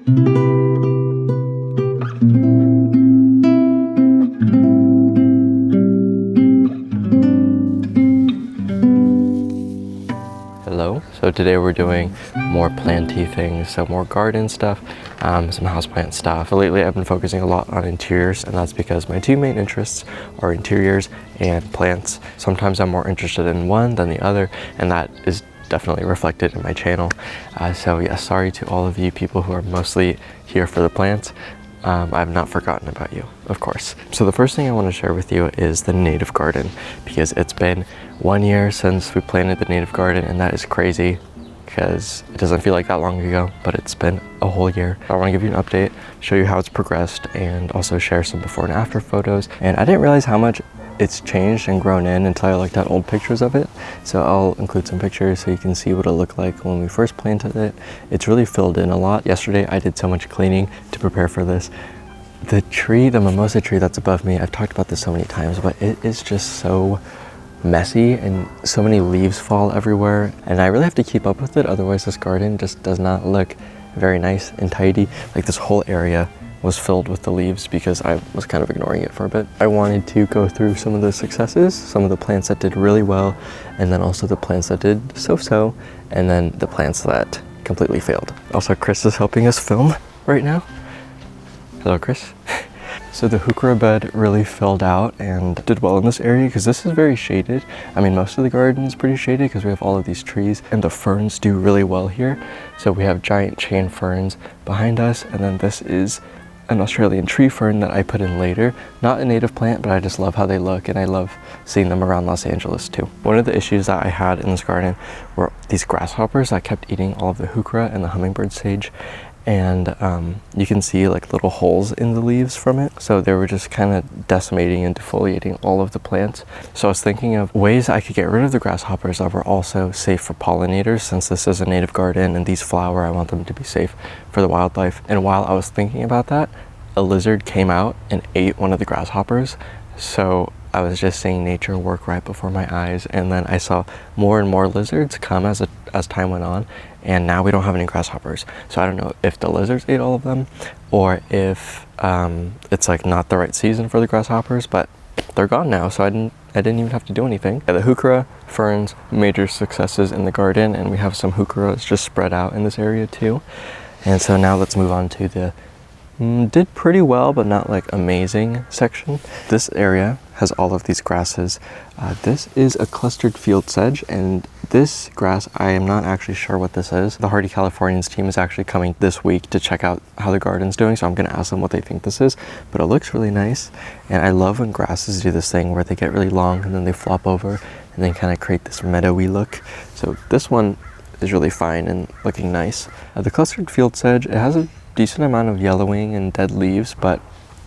Hello. So today we're doing more planty things, so more garden stuff, some houseplant stuff. Lately I've been focusing a lot on interiors, and that's because my two main interests are interiors and plants. Sometimes I'm more interested in one than the other, and that is definitely reflected in my channel. So yeah, sorry to all of you people who are mostly here for the plants. I've not forgotten about you, of course. So the first thing I want to share with you is the native garden, because it's been 1 year since we planted the native garden, and that is crazy because it doesn't feel like that long ago, but it's been a whole year. I want to give you an update, show you how it's progressed, and also share some before and after photos. And I didn't realize how much it's changed and grown in until I looked at old pictures of it. So I'll include some pictures so you can see what it looked like when we first planted it. It's really filled in a lot. Yesterday I did so much cleaning to prepare for this. The tree, the mimosa tree that's above me, I've talked about this so many times, but it is just so messy and so many leaves fall everywhere, and I really have to keep up with it, otherwise this garden just does not look very nice and tidy. Like, this whole area was filled with the leaves because I was kind of ignoring it for a bit. I wanted to go through some of the successes, some of the plants that did really well, and then also the plants that did so-so, and then the plants that completely failed. Also, Chris is helping us film right now. Hello, Chris. So the heuchera bed really filled out and did well in this area because this is very shaded. I mean, most of the garden is pretty shaded because we have all of these trees, and the ferns do really well here. So we have giant chain ferns behind us, and then this is an Australian tree fern that I put in later. Not a native plant, but I just love how they look, and I love seeing them around Los Angeles too. One of the issues that I had in this garden were these grasshoppers that kept eating all of the heuchera and the hummingbird sage. And you can see like little holes in the leaves from it. So they were just kind of decimating and defoliating all of the plants. So I was thinking of ways I could get rid of the grasshoppers that were also safe for pollinators, since this is a native garden and these flower, I want them to be safe for the wildlife. And while I was thinking about that, a lizard came out and ate one of the grasshoppers. So I was just seeing nature work right before my eyes, and then I saw more and more lizards come as time went on, and now we don't have any grasshoppers. So I don't know if the lizards ate all of them, or if it's like not the right season for the grasshoppers, but they're gone now, so I didn't even have to do anything. Yeah, the heuchera, ferns, major successes in the garden, and we have some heucheras just spread out in this area too. And so now let's move on to the did pretty well, but not like amazing section. This area has all of these grasses. This is a clustered field sedge, and this grass, I am not actually sure what this is. The Hardy Californians team is actually coming this week to check out how the garden's doing, so I'm gonna ask them what they think this is, but it looks really nice. And I love when grasses do this thing where they get really long and then they flop over and then kind of create this meadowy look. So this one is really fine and looking nice. The clustered field sedge, it has a decent amount of yellowing and dead leaves, but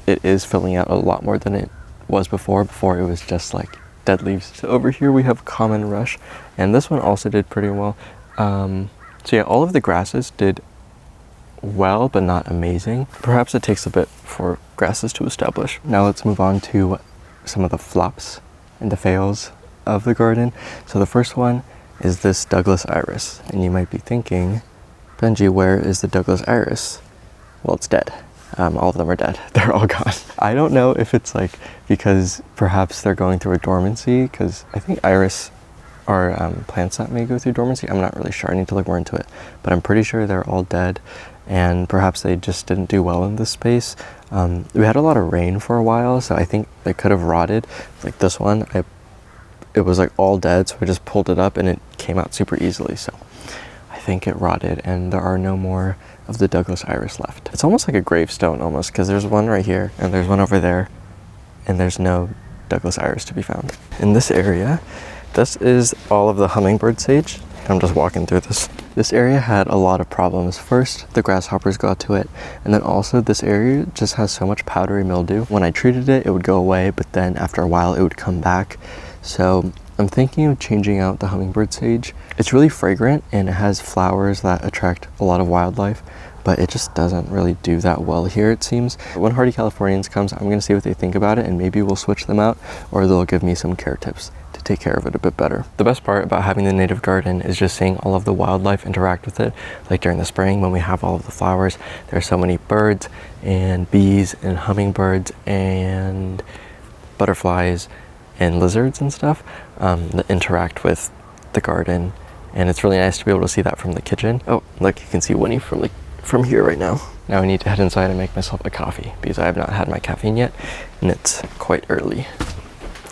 it is filling out a lot more than it was before. Before it was just like dead leaves. So over here we have common rush, and this one also did pretty well. So yeah, all of the grasses did well, but not amazing. Perhaps it takes a bit for grasses to establish. Now let's move on to some of the flops and the fails of the garden. So the first one is this Douglas iris, and you might be thinking, Benji, where is the Douglas iris? Well, it's dead. All of them are dead. They're all gone. I don't know if it's like because perhaps they're going through a dormancy, because I think iris are plants that may go through dormancy. I'm not really sure. I need to look more into it, but I'm pretty sure they're all dead, and perhaps they just didn't do well in this space. We had a lot of rain for a while, so I think they could have rotted. Like this one, it was like all dead, so I just pulled it up and it came out super easily. So I think it rotted, and there are no more of the Douglas iris left. It's almost like a gravestone almost, because there's one right here and there's one over there, and there's no Douglas iris to be found. In this area, this is all of the hummingbird sage. I'm just walking through this. This area had a lot of problems. First, the grasshoppers got to it, and then also this area just has so much powdery mildew. When I treated it, it would go away, but then after a while it would come back. So I'm thinking of changing out the hummingbird sage. It's really fragrant and it has flowers that attract a lot of wildlife, but it just doesn't really do that well here, it seems. When Hardy Californians comes, I'm gonna see what they think about it, and maybe we'll switch them out, or they'll give me some care tips to to take care of it a bit better. The best part about having the native garden is just seeing all of the wildlife interact with it. Like during the spring when we have all of the flowers, there's so many birds and bees and hummingbirds and butterflies and lizards and stuff that interact with the garden, and it's really nice to be able to see that from the kitchen. Oh, look, you can see Winnie from here right now. Now I need to head inside and make myself a coffee because I have not had my caffeine yet, and it's quite early.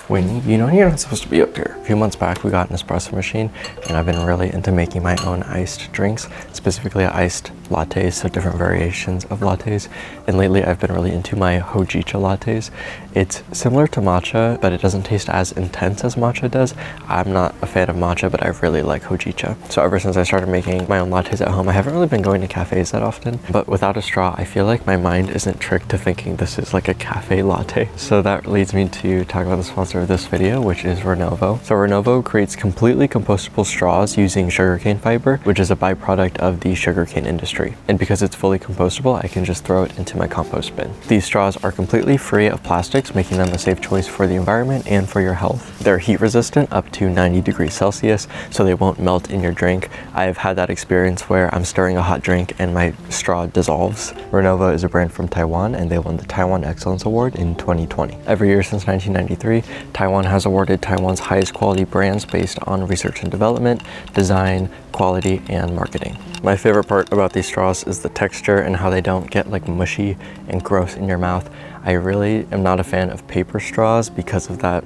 Winnie, you know you're not supposed to be up here. A few months back we got an espresso machine, and I've been really into making my own iced drinks, specifically iced lattes, so different variations of lattes. And lately I've been really into my hojicha lattes. It's similar to matcha, but it doesn't taste as intense as matcha does. I'm not a fan of matcha, but I really like hojicha. So ever since I started making my own lattes at home, I haven't really been going to cafes that often, but without a straw, I feel like my mind isn't tricked to thinking this is like a cafe latte. So that leads me to talk about the sponsor of this video, which is Renovo. So Renovo creates completely compostable straws using sugarcane fiber, which is a byproduct of the sugarcane industry. And because it's fully compostable, I can just throw it into my compost bin. These straws are completely free of plastics, making them a safe choice for the environment and for your health. They're heat resistant up to 90 degrees Celsius, so they won't melt in your drink. I've had that experience where I'm stirring a hot drink and my straw dissolves. Renovo is a brand from Taiwan, and they won the Taiwan Excellence Award in 2020. Every year since 1993, Taiwan has awarded Taiwan's highest quality brands based on research and development, design, quality, and marketing. My favorite part about these straws is the texture and how they don't get like mushy and gross in your mouth. I really am not a fan of paper straws because of that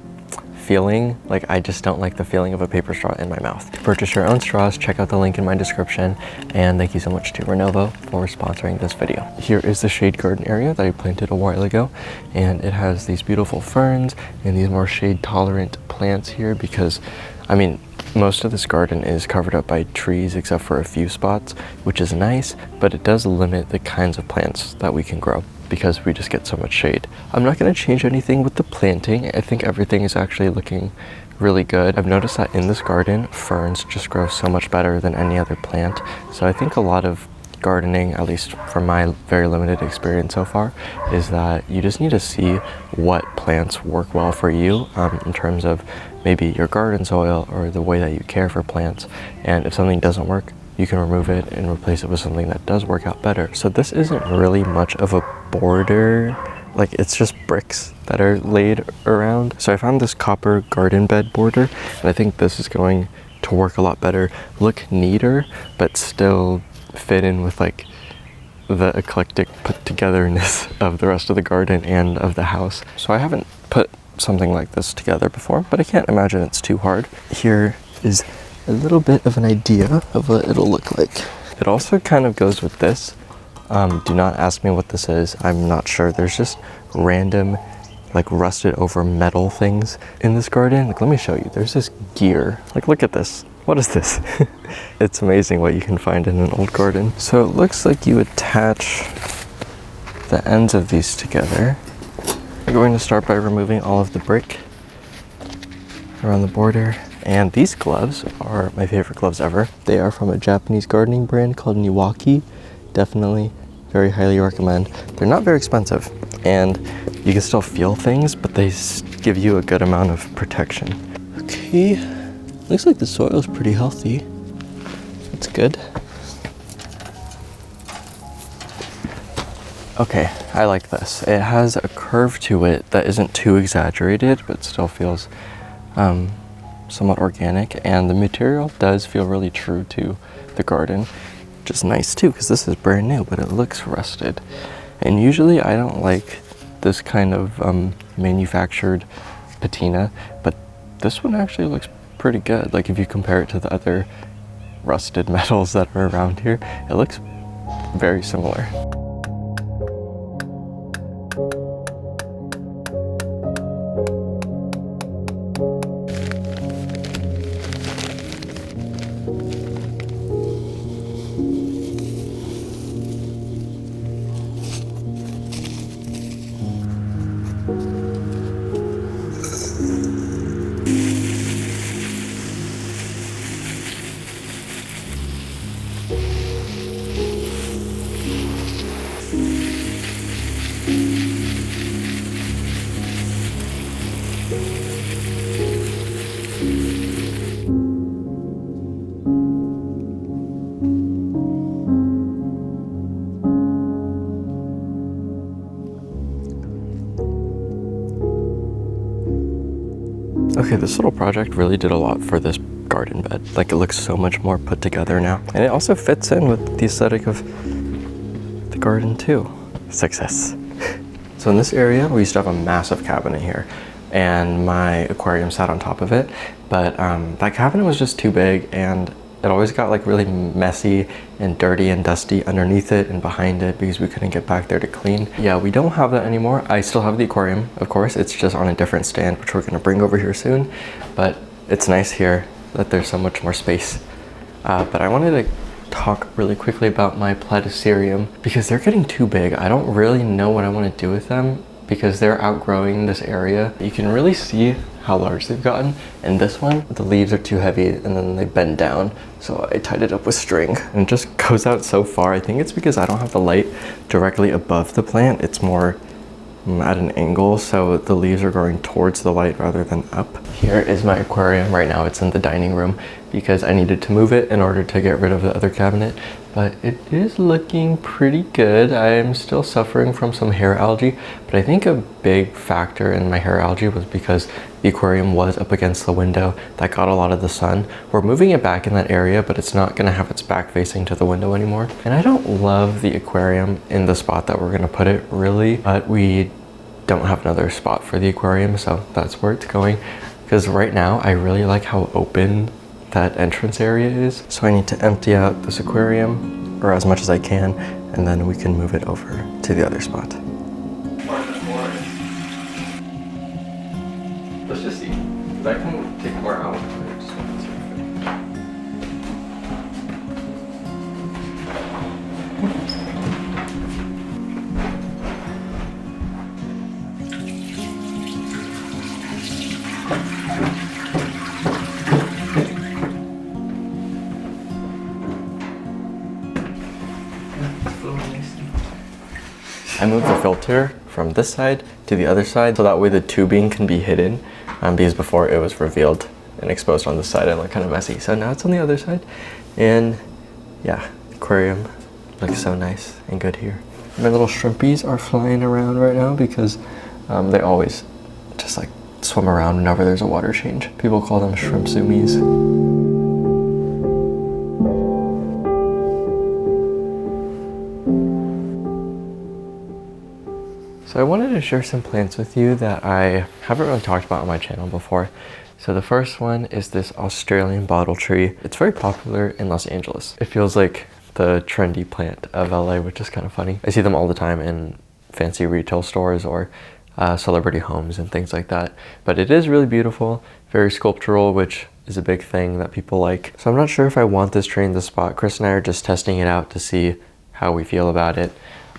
feeling. Like, I just don't like the feeling of a paper straw in my mouth. To purchase your own straws, check out the link in my description, and thank you so much to Renovo for sponsoring this video. Here is the shade garden area that I planted a while ago, and it has these beautiful ferns and these more shade tolerant plants here because, I mean, most of this garden is covered up by trees except for a few spots, which is nice, but it does limit the kinds of plants that we can grow because we just get so much shade. I'm not going to change anything with the planting. I think everything is actually looking really good. I've noticed that in this garden, ferns just grow so much better than any other plant. So I think a lot of gardening, at least from my very limited experience so far, is that you just need to see what plants work well for you in terms of maybe your garden soil or the way that you care for plants. And if something doesn't work, you can remove it and replace it with something that does work out better. So this isn't really much of a border, like it's just bricks that are laid around. So I found this copper garden bed border, and I think this is going to work a lot better, look neater, but still fit in with like the eclectic put togetherness of the rest of the garden and of the house. So I haven't put something like this together before, but I can't imagine it's too hard. Here is a little bit of an idea of what it'll look like. It also kind of goes with this. Do not ask me what this is. I'm not sure. There's just random like rusted over metal things in this garden. Like, let me show you. There's this gear. Like, look at this. What is this? It's amazing what you can find in an old garden. So it looks like you attach the ends of these together. We're going to start by removing all of the brick around the border. And these gloves are my favorite gloves ever. They are from a Japanese gardening brand called Niwaki. Definitely very highly recommend. They're not very expensive, and you can still feel things, but they give you a good amount of protection. Okay, looks like the soil is pretty healthy. That's good. Okay, I like this. It has a curve to it that isn't too exaggerated, but still feels somewhat organic, and the material does feel really true to the garden, which is nice too because this is brand new, but it looks rusted. And usually I don't like this kind of manufactured patina, but this one actually looks pretty good. Like, if you compare it to the other rusted metals that are around here, it looks very similar. Okay, this little project really did a lot for this garden bed. Like, it looks so much more put together now. And it also fits in with the aesthetic of the garden too. Success. So in this area, we used to have a massive cabinet here, and my aquarium sat on top of it. But that cabinet was just too big, and it always got like really messy and dirty and dusty underneath it and behind it because we couldn't get back there to clean. Yeah, we don't have that anymore. I still have the aquarium, of course. It's just on a different stand, which we're gonna bring over here soon. But it's nice here that there's so much more space. But I wanted to talk really quickly about my platycerium because they're getting too big. I don't really know what I want to do with them because they're outgrowing this area. You can really see how large they've gotten. And this one, the leaves are too heavy and then they bend down. So I tied it up with string and it just goes out so far. I think it's because I don't have the light directly above the plant. It's more at an angle, so the leaves are growing towards the light rather than up. Here is my aquarium. Right now it's in the dining room because I needed to move it in order to get rid of the other cabinet, but it is looking pretty good. I am still suffering from some hair algae, but I think a big factor in my hair algae was because the aquarium was up against the window that got a lot of the sun. We're moving it back in that area, but it's not gonna have its back facing to the window anymore. And I don't love the aquarium in the spot that we're gonna put it really, but we don't have another spot for the aquarium, so that's where it's going. Because right now, I really like how open that entrance area is. So I need to empty out this aquarium, or as much as I can, and then we can move it over to the other spot. Let's just see. I can take more out. I moved the filter from this side to the other side so that way the tubing can be hidden because before it was revealed and exposed on this side and looked kind of messy. So now it's on the other side, and yeah, aquarium looks so nice and good here. My little shrimpies are flying around right now because they always just like swim around whenever there's a water change. People call them shrimp zoomies. So I wanted to share some plants with you that I haven't really talked about on my channel before. So the first one is this Australian bottle tree. It's very popular in Los Angeles. It feels like the trendy plant of LA, which is kind of funny. I see them all the time in fancy retail stores or celebrity homes and things like that. But it is really beautiful, very sculptural, which is a big thing that people like. So I'm not sure if I want this tree in the spot. Chris and I are just testing it out to see how we feel about it.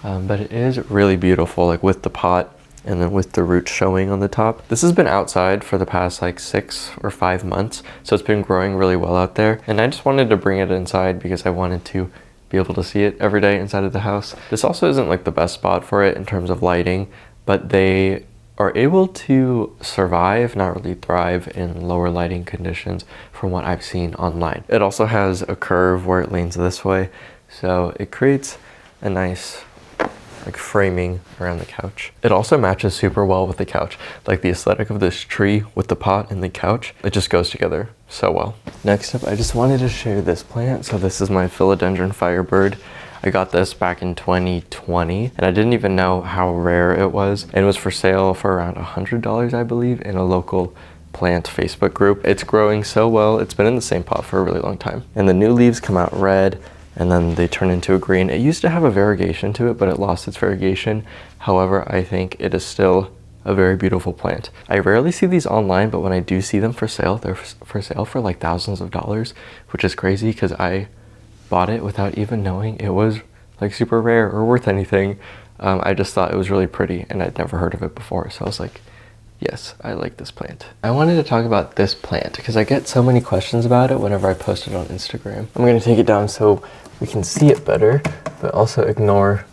But it is really beautiful, like with the pot and then with the roots showing on the top. This has been outside for the past like 6 or 5 months, so it's been growing really well out there. And I just wanted to bring it inside because I wanted to be able to see it every day inside of the house. This also isn't like the best spot for it in terms of lighting, but they are able to survive, not really thrive, in lower lighting conditions from what I've seen online. It also has a curve where it leans this way, so it creates a nice like framing around the couch. It also matches super well with the couch. Like the aesthetic of this tree with the pot and the couch, it just goes together so well. Next up, I just wanted to share this plant. So this is my philodendron firebird. I got this back in 2020 and I didn't even know how rare it was. And it was for sale for around $100, I believe, in a local plant Facebook group. It's growing so well. It's been in the same pot for a really long time. And the new leaves come out red, and then they turn into a green. It used to have a variegation to it, but it lost its variegation. However, I think it is still a very beautiful plant. I rarely see these online, but when I do see them for sale, they're for sale for like thousands of dollars, which is crazy because I bought it without even knowing it was like super rare or worth anything. I just thought it was really pretty and I'd never heard of it before. So I was like, yes, I like this plant. I wanted to talk about this plant because I get so many questions about it whenever I post it on Instagram. I'm gonna take it down so we can see it better, but also ignore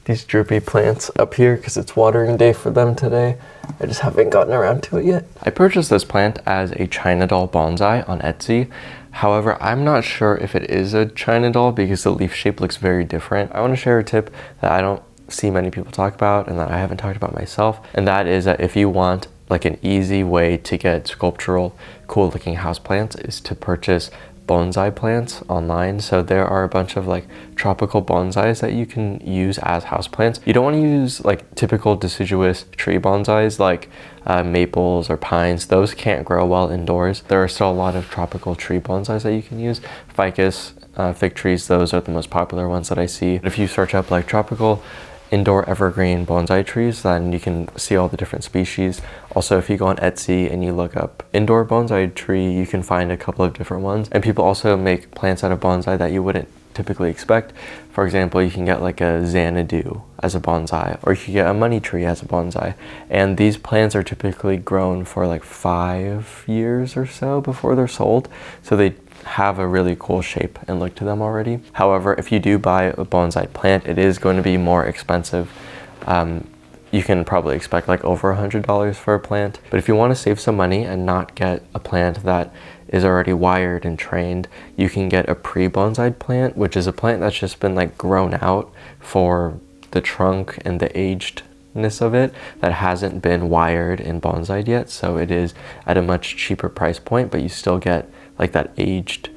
these droopy plants up here because it's watering day for them today. I just haven't gotten around to it yet. I purchased this plant as a China doll bonsai on Etsy. However, I'm not sure if it is a China doll because the leaf shape looks very different. I want to share a tip that I don't see many people talk about and that I haven't talked about myself, and that is that if you want like an easy way to get sculptural, cool looking houseplants is to purchase bonsai plants online. So there are a bunch of like tropical bonsais that you can use as houseplants. You don't want to use like typical deciduous tree bonsais like maples or pines. Those can't grow well indoors. There are still a lot of tropical tree bonsais that you can use. Ficus, fig trees, those are the most popular ones that I see. If you search up like tropical indoor evergreen bonsai trees, then you can see all the different species. Also, if you go on Etsy and you look up indoor bonsai tree, you can find a couple of different ones. And people also make plants out of bonsai that you wouldn't typically expect. For example, you can get like a Xanadu as a bonsai, or you can get a money tree as a bonsai. And these plants are typically grown for like 5 years or so before they're sold. So they have a really cool shape and look to them already. However, if you do buy a bonsai plant, it is going to be more expensive. You can probably expect like over $100 for a plant. But if you want to save some money and not get a plant that is already wired and trained, you can get a pre-bonsai plant, which is a plant that's just been like grown out for the trunk and the agedness of it, that hasn't been wired and bonsai'd yet. So it is at a much cheaper price point, but you still get like that aged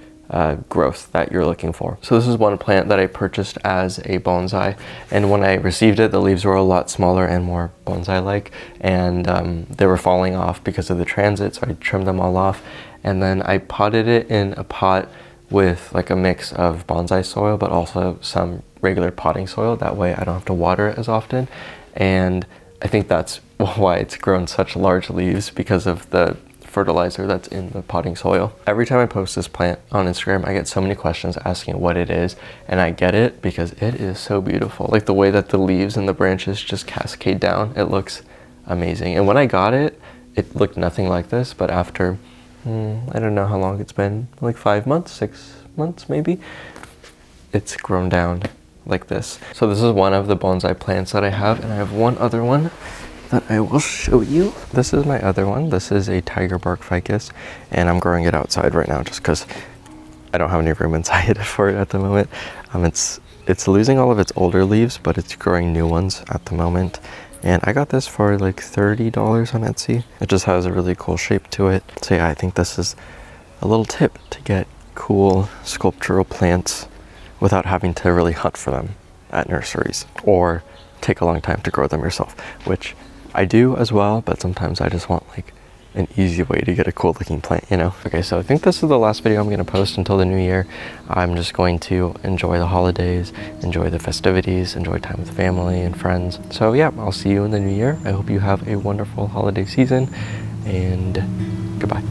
growth that you're looking for. So this is one plant that I purchased as a bonsai, and when I received it, the leaves were a lot smaller and more bonsai-like, and they were falling off because of the transit, so I trimmed them all off. And then I potted it in a pot with like a mix of bonsai soil, but also some regular potting soil. That way I don't have to water it as often. And I think that's why it's grown such large leaves, because of the fertilizer that's in the potting soil. Every time I post this plant on Instagram, I get so many questions asking what it is, and I get it because it is so beautiful. Like the way that the leaves and the branches just cascade down, it looks amazing. And when I got it, it looked nothing like this, but after, I don't know how long it's been, like 5 months, 6 months maybe, it's grown down like this. So this is one of the bonsai plants that I have, and I have one other one that I will show you. This is my other one. This is a tiger bark ficus, and I'm growing it outside right now just because I don't have any room inside for it at the moment. It's losing all of its older leaves, but it's growing new ones at the moment. And I got this for like $30 on Etsy. It just has a really cool shape to it. So yeah, I think this is a little tip to get cool sculptural plants without having to really hunt for them at nurseries or take a long time to grow them yourself, which I do as well, but sometimes I just want like an easy way to get a cool looking plant, you know? Okay, so I think this is the last video I'm gonna post until the new year. I'm just going to enjoy the holidays, enjoy the festivities, enjoy time with family and friends. So yeah, I'll see you in the new year. I hope you have a wonderful holiday season, and goodbye.